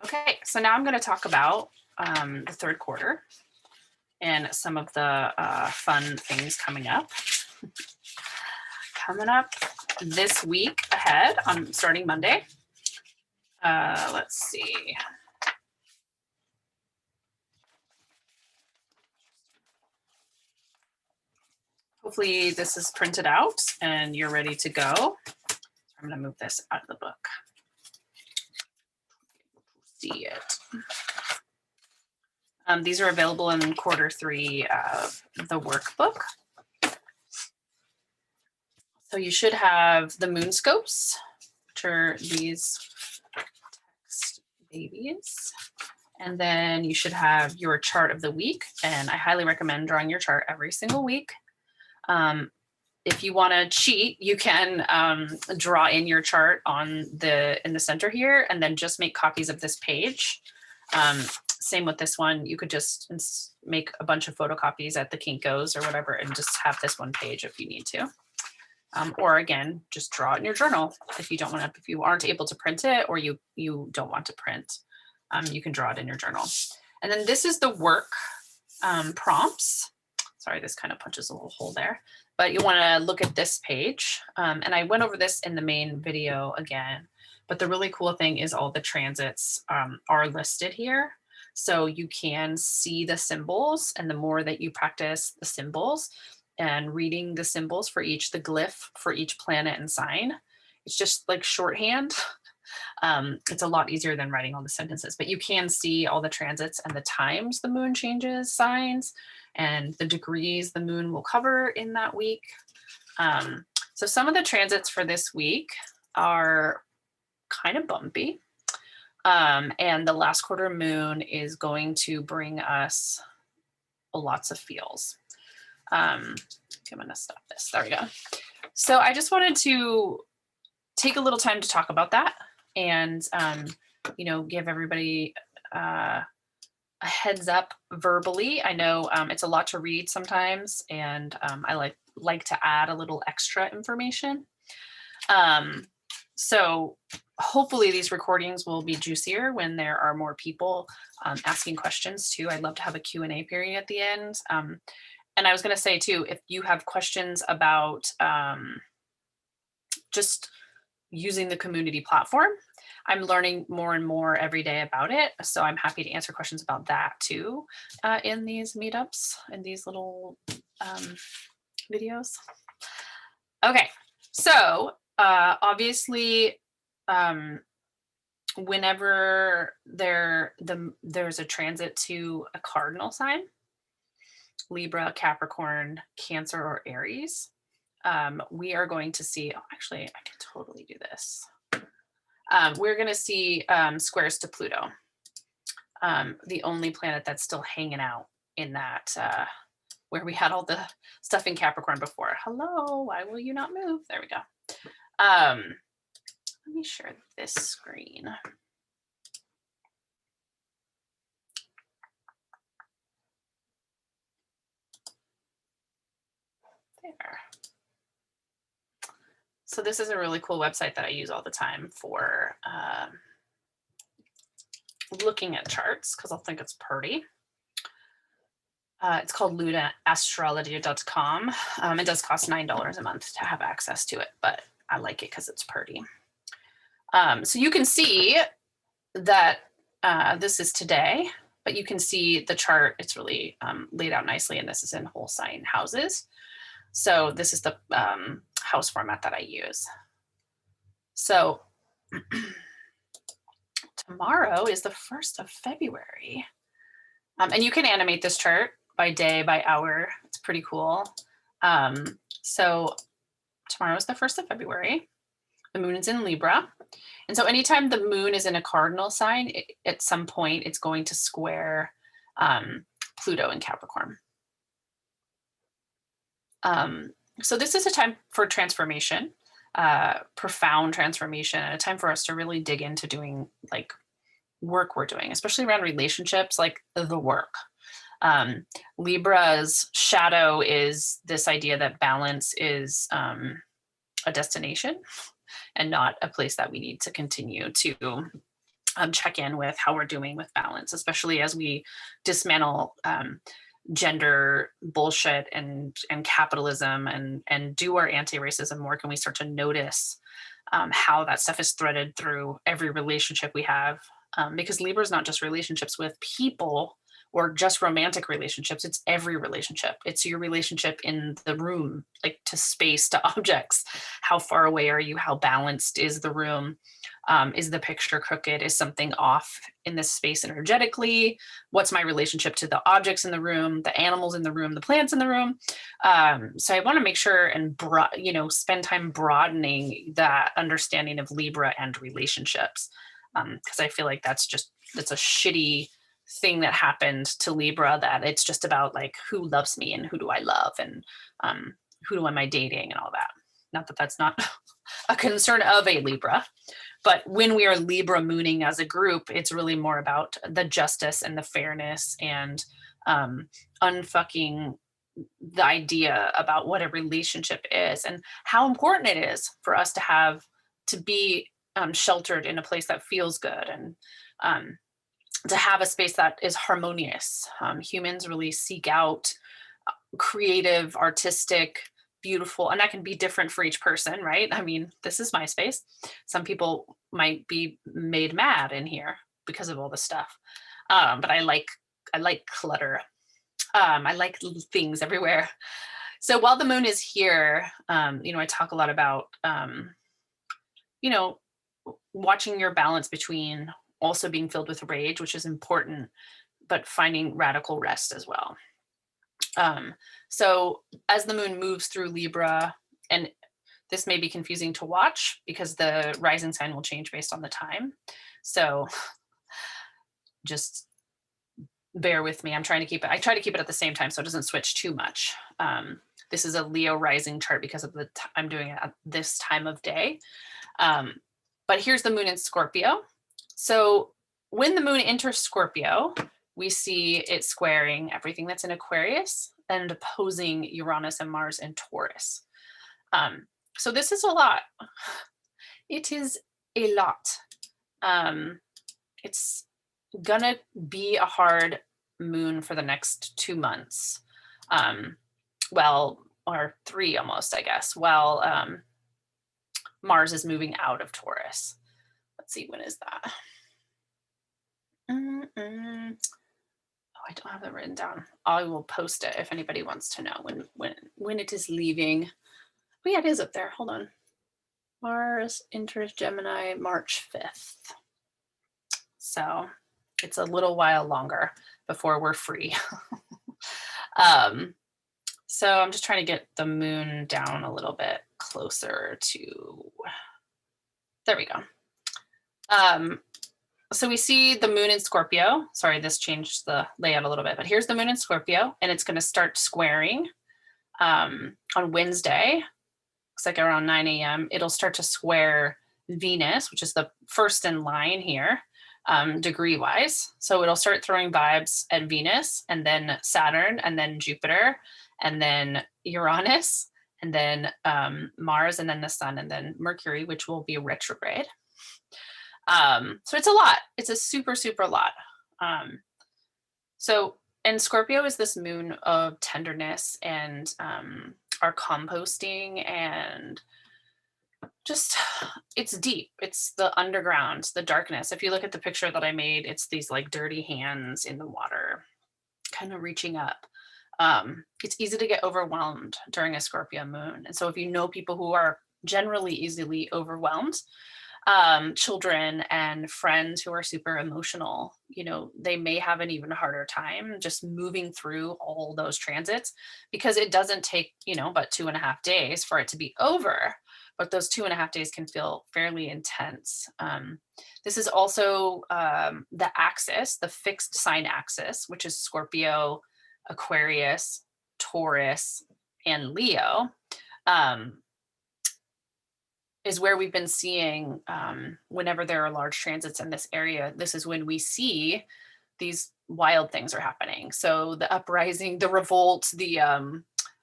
Okay, so now I'm going to talk about the third quarter and some of the fun things coming up. Coming up this week ahead on starting Monday. Let's see. Hopefully this is printed out and you're ready to go. I'm going to move this out of the book. See it. These are available in quarter 3 of the workbook. So you should have the moon scopes, which are these text babies. And then you should have your chart of the week. And I highly recommend drawing your chart every single week. If you want to cheat, you can draw in your chart in the center here, and then just make copies of this page. Same with this one. You could just make a bunch of photocopies at the Kinko's or whatever, and just have this one page if you need to. Or again, just draw it in your journal if you don't want to. If you aren't able to print it, or you don't want to print, you can draw it in your journal. And then this is the work prompts. Sorry, this kind of punches a little hole there, but you want to look at this page. And I went over this in the main video again, but the really cool thing is all the transits are listed here. So you can see the symbols, and the more that you practice the symbols and reading the symbols for the glyph for each planet and sign, it's just like shorthand. It's a lot easier than writing all the sentences, but you can see all the transits and the times the moon changes signs and the degrees the moon will cover in that week. So some of the transits for this week are kind of bumpy. And the last quarter moon is going to bring us lots of feels. I'm going to stop this. There we go. So I just wanted to take a little time to talk about that and, give everybody a heads up verbally. I know it's a lot to read sometimes, and I like to add a little extra information. So hopefully these recordings will be juicier when there are more people asking questions too. I'd love to have a Q&A period at the end. And I was going to say too, if you have questions about just using the community platform, I'm learning more and more every day about it. So I'm happy to answer questions about that too in these meetups, in these little videos. Okay, so obviously, whenever there's a transit to a cardinal sign, Libra, Capricorn, Cancer, or Aries, we are going to see, actually, I can totally do this. We're going to see squares to Pluto, the only planet that's still hanging out in that, where we had all the stuff in Capricorn before. Hello, why will you not move? There we go. Let me share this screen. There. So this is a really cool website that I use all the time for looking at charts because I'll think it's pretty. It's called lunaastrology.com. It does cost $9 a month to have access to it, but I like it because it's pretty. So you can see that this is today, but you can see the chart. It's really laid out nicely, and this is in whole sign houses. So this is the house format that I use. So tomorrow is the 1st of February. And you can animate this chart by day, by hour. It's pretty cool. So tomorrow is the 1st of February. The moon is in Libra. And so anytime the moon is in a cardinal sign, at some point it's going to square Pluto in Capricorn. So this is a time for transformation, profound transformation, and a time for us to really dig into doing like work we're doing, especially around relationships, like the work. Libra's shadow is this idea that balance is a destination and not a place that we need to continue to check in with how we're doing with balance, especially as we dismantle gender bullshit and capitalism and do our anti-racism work, and we start to notice how that stuff is threaded through every relationship we have. Because Libra is not just relationships with people or just romantic relationships. It's every relationship. It's your relationship in the room, like to space, to objects. How far away are you? How balanced is the room? Is the picture crooked? Is something off in this space energetically? What's my relationship to the objects in the room, the animals in the room, the plants in the room? So I want to make sure and spend time broadening that understanding of Libra and relationships, because I feel like that's a shitty thing that happened to Libra, that it's just about like who loves me and who do I love and who am I dating and all that. Not that that's not a concern of a Libra, but when we are Libra mooning as a group, it's really more about the justice and the fairness and unfucking the idea about what a relationship is and how important it is for us to be sheltered in a place that feels good, and to have a space that is harmonious. Humans really seek out creative, artistic, beautiful, and that can be different for each person, right? I mean, this is my space. Some people might be made mad in here because of all this stuff. But I like clutter. I like things everywhere. So while the moon is here, I talk a lot about, watching your balance between also being filled with rage, which is important, but finding radical rest as well. So as the moon moves through Libra, and this may be confusing to watch because the rising sign will change based on the time. So just bear with me. I try to keep it at the same time so it doesn't switch too much. This is a Leo rising chart because of I'm doing it at this time of day. But here's the moon in Scorpio. So when the moon enters Scorpio, we see it squaring everything that's in Aquarius and opposing Uranus and Mars in Taurus. So this is a lot. It is a lot. It's gonna be a hard moon for the next 2 months. Or 3 almost, I guess, while Mars is moving out of Taurus. Let's see, when is that? Oh, I don't have that written down. I will post it if anybody wants to know when it is leaving. Oh yeah, it is up there. Hold on. Mars enters Gemini March 5th. So it's a little while longer before we're free. So I'm just trying to get the moon down a little bit closer to, there we go. So we see the moon in Scorpio. Sorry, this changed the layout a little bit, but here's the moon in Scorpio, and it's going to start squaring on Wednesday. Looks like around 9 a.m. It'll start to square Venus, which is the first in line here, degree-wise. So it'll start throwing vibes at Venus, and then Saturn, and then Jupiter, and then Uranus, and then Mars, and then the Sun, and then Mercury, which will be retrograde. So it's a lot. It's a super, super lot. And Scorpio is this moon of tenderness and our composting, and just, it's deep. It's the underground, the darkness. If you look at the picture that I made, it's these like dirty hands in the water, kind of reaching up. It's easy to get overwhelmed during a Scorpio moon. And so if you know people who are generally easily overwhelmed, children and friends who are super emotional, they may have an even harder time just moving through all those transits, because it doesn't take, but 2.5 days for it to be over. But those 2.5 days can feel fairly intense. This is also the axis, the fixed sign axis, which is Scorpio, Aquarius, Taurus, and Leo. Is where we've been seeing whenever there are large transits in this area, this is when we see these wild things are happening. So the uprising, the revolt, the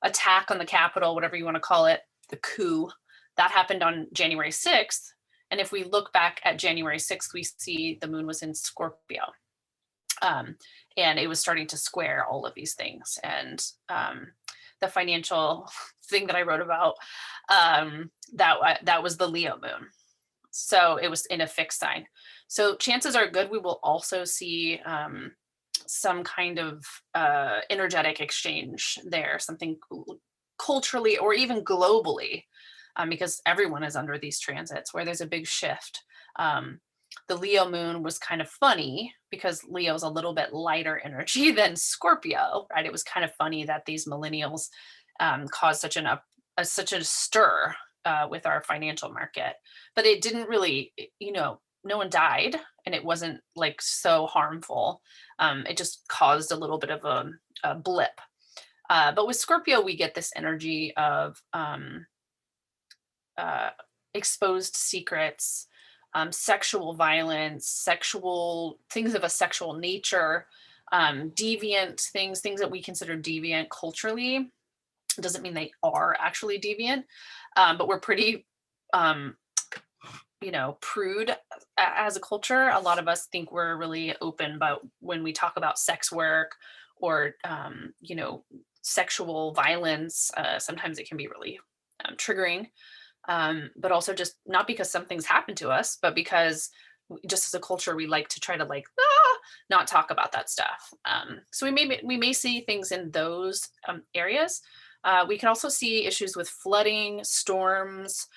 attack on the Capitol, whatever you want to call it, the coup, that happened on January 6th. And if we look back at January 6th, we see the moon was in Scorpio. And it was starting to square all of these things. And the financial thing that I wrote about, that was the Leo moon. So it was in a fixed sign. So chances are good we will also see some kind of energetic exchange there, something culturally or even globally, because everyone is under these transits where there's a big shift. The Leo moon was kind of funny because Leo's a little bit lighter energy than Scorpio, right? It was kind of funny that these millennials caused such a stir with our financial market, but it didn't really, no one died and it wasn't like so harmful. It just caused a little bit of a blip. But with Scorpio, we get this energy of exposed secrets, sexual violence, sexual things of a sexual nature, deviant things that we consider deviant culturally. It doesn't mean they are actually deviant, but we're pretty, prude as a culture. A lot of us think we're really open, but when we talk about sex work or, sexual violence, sometimes it can be really triggering. But also just not because something's happened to us, but because just as a culture, we like to try to not talk about that stuff. So we may see things in those areas. We can also see issues with flooding, storms,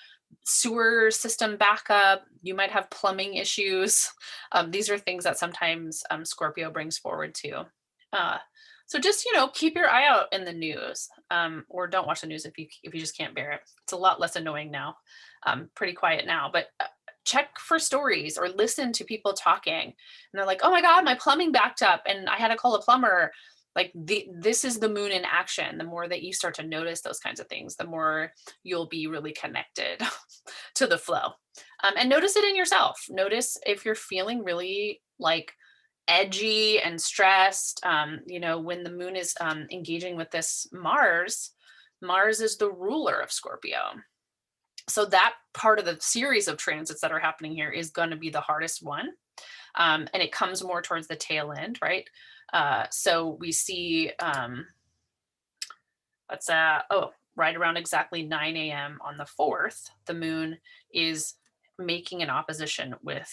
sewer system backup. You might have plumbing issues. These are things that sometimes Scorpio brings forward too. So just, keep your eye out in the news, or don't watch the news if you just can't bear it. It's a lot less annoying now. Pretty quiet now, but check for stories or listen to people talking. And they're like, oh my God, my plumbing backed up and I had to call a plumber. Like this is the moon in action. The more that you start to notice those kinds of things, the more you'll be really connected to the flow. And notice it in yourself. Notice if you're feeling really edgy and stressed. When the moon is engaging with this Mars is the ruler of Scorpio. So that part of the series of transits that are happening here is going to be the hardest one. And it comes more towards the tail end, right? So we see, right around exactly 9 a.m. on the 4th, the moon is making an opposition with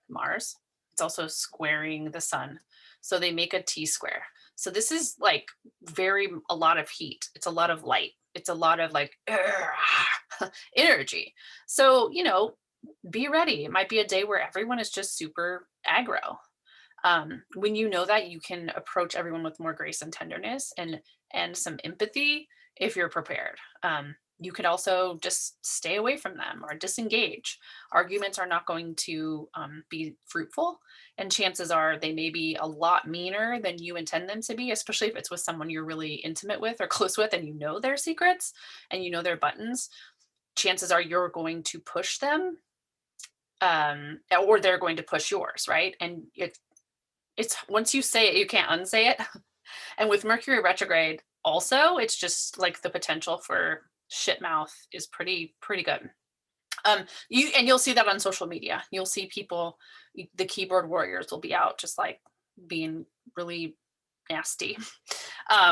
Mars. It's also squaring the sun. So they make a T-square. So this is a lot of heat. It's a lot of light. It's a lot of energy. So, be ready. It might be a day where everyone is just super aggro. When you know that, you can approach everyone with more grace and tenderness and some empathy if you're prepared. You could also just stay away from them or disengage. Arguments are not going to be fruitful, and chances are they may be a lot meaner than you intend them to be, especially if it's with someone you're really intimate with or close with and you know their secrets and you know their buttons. Chances are you're going to push them or they're going to push yours, right? And it's once you say it, you can't unsay it. And with Mercury retrograde also, it's just the potential for shit mouth is pretty good. You'll see that on social media. You'll see people, the keyboard warriors will be out just being really nasty,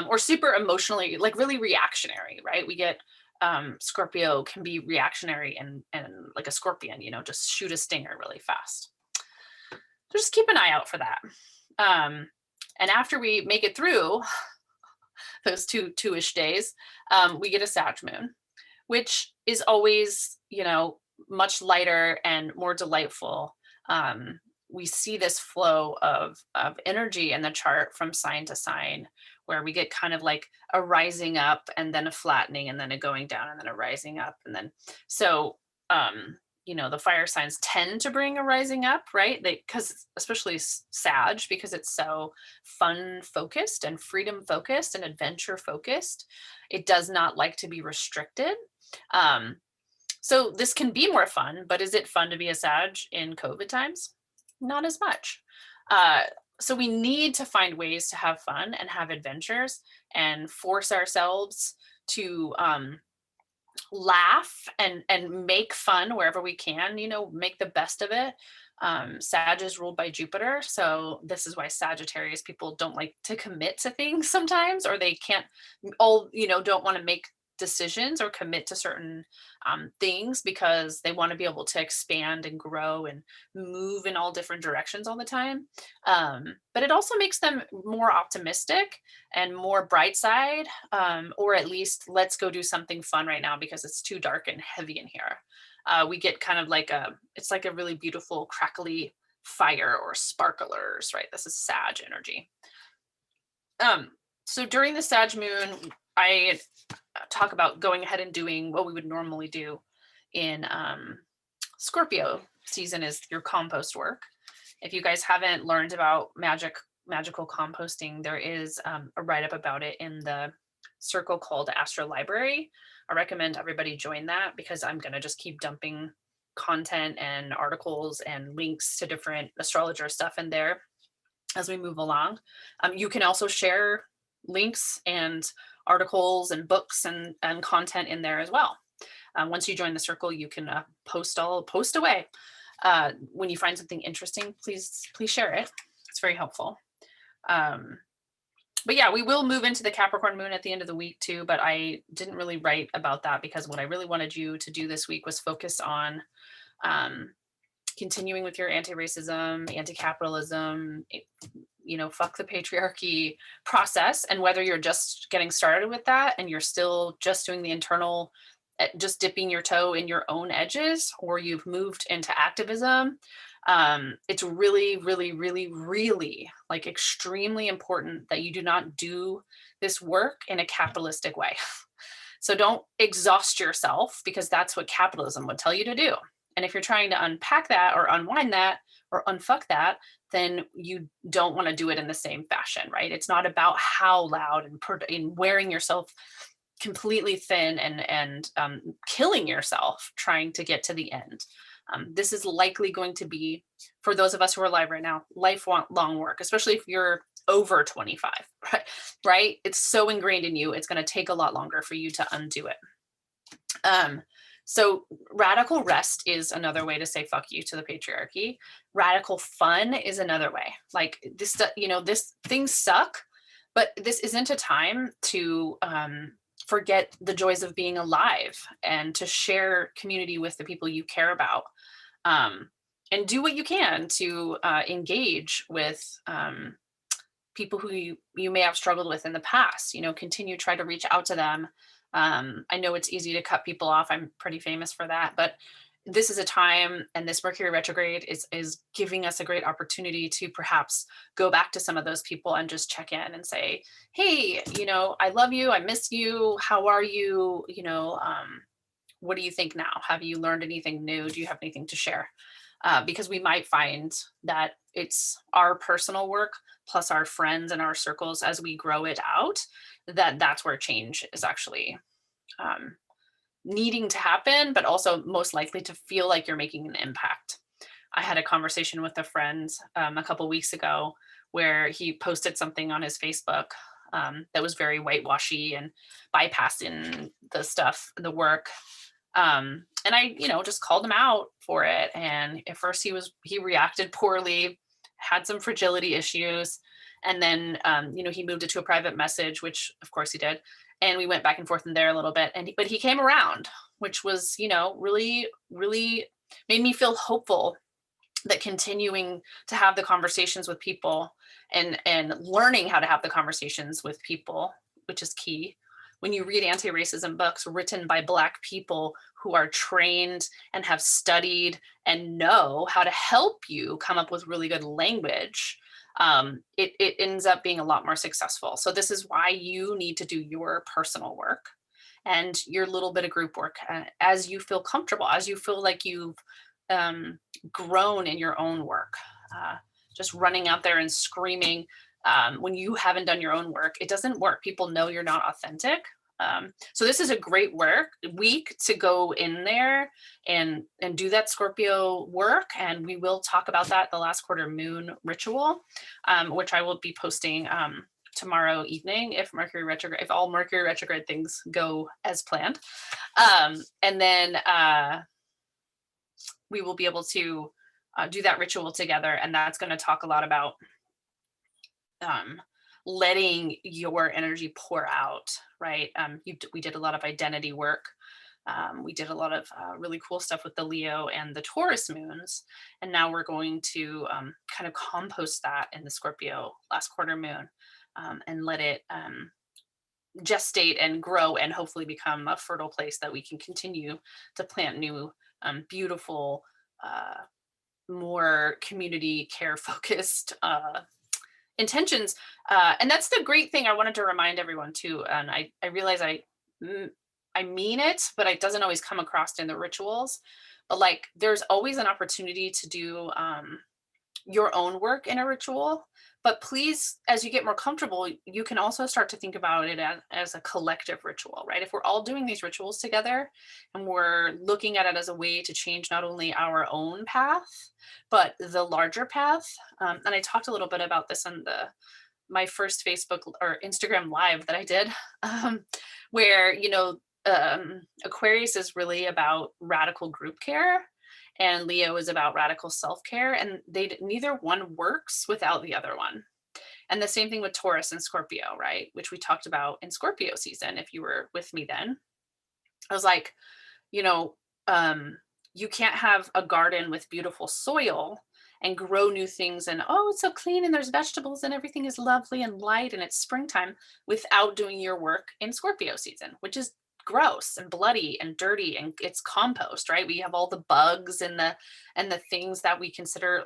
or super emotionally, really reactionary, right? We get Scorpio can be reactionary and like a scorpion, just shoot a stinger really fast. So just keep an eye out for that. And after we make it through those two-ish days, we get a Sag moon, which is always, much lighter and more delightful. We see this flow of energy in the chart from sign to sign, where we get kind of a rising up and then a flattening and then a going down and then a rising up. And then, so, the fire signs tend to bring a rising up, right? Because especially Sag, because it's so fun focused and freedom focused and adventure focused, it does not like to be restricted. So this can be more fun, but is it fun to be a Sag in COVID times? Not as much. So we need to find ways to have fun and have adventures and force ourselves to laugh and make fun wherever we can, make the best of it. Sag is ruled by Jupiter, so this is why Sagittarius people don't like to commit to things sometimes, or they can't all, don't want to make decisions or commit to certain things because they want to be able to expand and grow and move in all different directions all the time. But it also makes them more optimistic and more bright side, or at least let's go do something fun right now because it's too dark and heavy in here. We get kind of like it's like a really beautiful crackly fire or sparklers, right? This is Sag energy. So during the Sag moon, I talk about going ahead and doing what we would normally do in Scorpio season is your compost work. If you guys haven't learned about magical composting, there is a write-up about it in the circle called Astro Library. I recommend everybody join that because I'm going to just keep dumping content and articles and links to different astrologer stuff in there as we move along. You can also share links and articles and books and content in there as well. Once you join the circle, you can post away. When you find something interesting, please share it. It's very helpful. But yeah, we will move into the Capricorn moon at the end of the week too, but I didn't really write about that because what I really wanted you to do this week was focus on continuing with your anti-racism, anti-capitalism, fuck the patriarchy process. And whether you're just getting started with that and you're still just doing the internal, just dipping your toe in your own edges, or you've moved into activism, it's really, really, really, really like extremely important that you do not do this work in a capitalistic way. So don't exhaust yourself because that's what capitalism would tell you to do. And if you're trying to unpack that or unwind that or unfuck that, then you don't want to do it in the same fashion, right? It's not about how loud and wearing yourself completely thin and killing yourself trying to get to the end. This is likely going to be, for those of us who are alive right now, lifelong work, especially if you're over 25, right? It's so ingrained in you. It's going to take a lot longer for you to undo it. So radical rest is another way to say fuck you to the patriarchy. Radical fun is another way. Like this, this things suck, but this isn't a time to forget the joys of being alive and to share community with the people you care about, and do what you can to engage with people who you may have struggled with in the past. Continue to try to reach out to them. I know it's easy to cut people off. I'm pretty famous for that, but this is a time, and this Mercury retrograde is giving us a great opportunity to perhaps go back to some of those people and just check in and say, hey, I love you. I miss you. How are you? What do you think now? Have you learned anything new? Do you have anything to share? Because we might find that it's our personal work plus our friends and our circles as we grow it out, that's where change is actually needing to happen, but also most likely to feel like you're making an impact. I had a conversation with a friend a couple weeks ago where he posted something on his Facebook that was very whitewashy and bypassing the stuff, the work. And I, just called him out for it. And at first he reacted poorly, had some fragility issues. And then, he moved it to a private message, which of course he did. And we went back and forth in there a little bit. But he came around, which was, really, really made me feel hopeful that continuing to have the conversations with people and learning how to have the conversations with people, which is key. When you read anti-racism books written by Black people who are trained and have studied and know how to help you come up with really good language, it ends up being a lot more successful. So this is why you need to do your personal work and your little bit of group work as you feel comfortable, as you feel like you've grown in your own work. Just running out there and screaming when you haven't done your own work, it doesn't work. People know you're not authentic. So this is a great week to go in there and do that Scorpio work. And we will talk about that, the last quarter moon ritual, which I will be posting tomorrow evening if Mercury retrograde, if all Mercury retrograde things go as planned. And then we will be able to do that ritual together. And that's going to talk a lot about letting your energy pour out, right? We did a lot of identity work. We did a lot of really cool stuff with the Leo and the Taurus moons. And now we're going to kind of compost that in the Scorpio last quarter moon and let it gestate and grow and hopefully become a fertile place that we can continue to plant new, beautiful, more community care focused intentions. And that's the great thing I wanted to remind everyone too. And I realize I mean it, but it doesn't always come across in the rituals. But like, there's always an opportunity to do your own work in a ritual. But please, as you get more comfortable, you can also start to think about it as a collective ritual, right? If we're all doing these rituals together and we're looking at it as a way to change not only our own path, but the larger path. And I talked a little bit about this on my first Facebook or Instagram live that I did, where, you know, Aquarius is really about radical group care and Leo is about radical self-care, and neither one works without the other one. And the same thing with Taurus and Scorpio, right? Which we talked about in Scorpio season. If you were with me then, I was like, you know, you can't have a garden with beautiful soil and grow new things and, oh, it's so clean and there's vegetables and everything is lovely and light and it's springtime without doing your work in Scorpio season, which is gross and bloody and dirty, and it's compost, right? We have all the bugs and the things that we consider,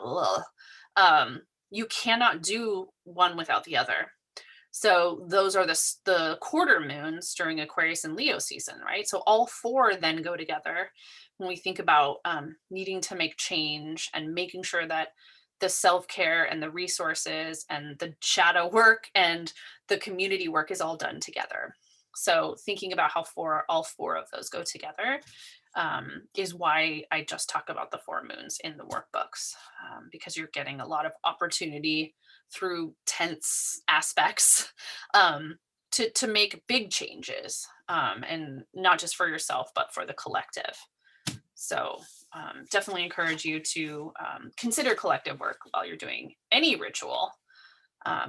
you cannot do one without the other. So those are the quarter moons during Aquarius and Leo season, right? So all four then go together when we think about needing to make change and making sure that the self-care and the resources and the shadow work and the community work is all done together. So thinking about how all four of those go together is why I just talk about the 4 moons in the workbooks, because you're getting a lot of opportunity through tense aspects to make big changes, and not just for yourself, but for the collective. So definitely encourage you to consider collective work while you're doing any ritual.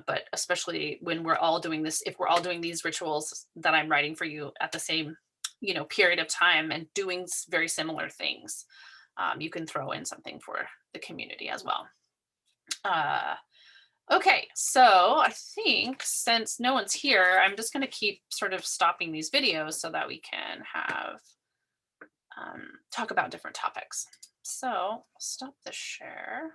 But especially when we're all doing this, if we're all doing these rituals that I'm writing for you at the same, you know, period of time and doing very similar things, you can throw in something for the community as well. Okay, so I think since no one's here, I'm just going to keep sort of stopping these videos so that we can have talk about different topics. So I'll stop the share.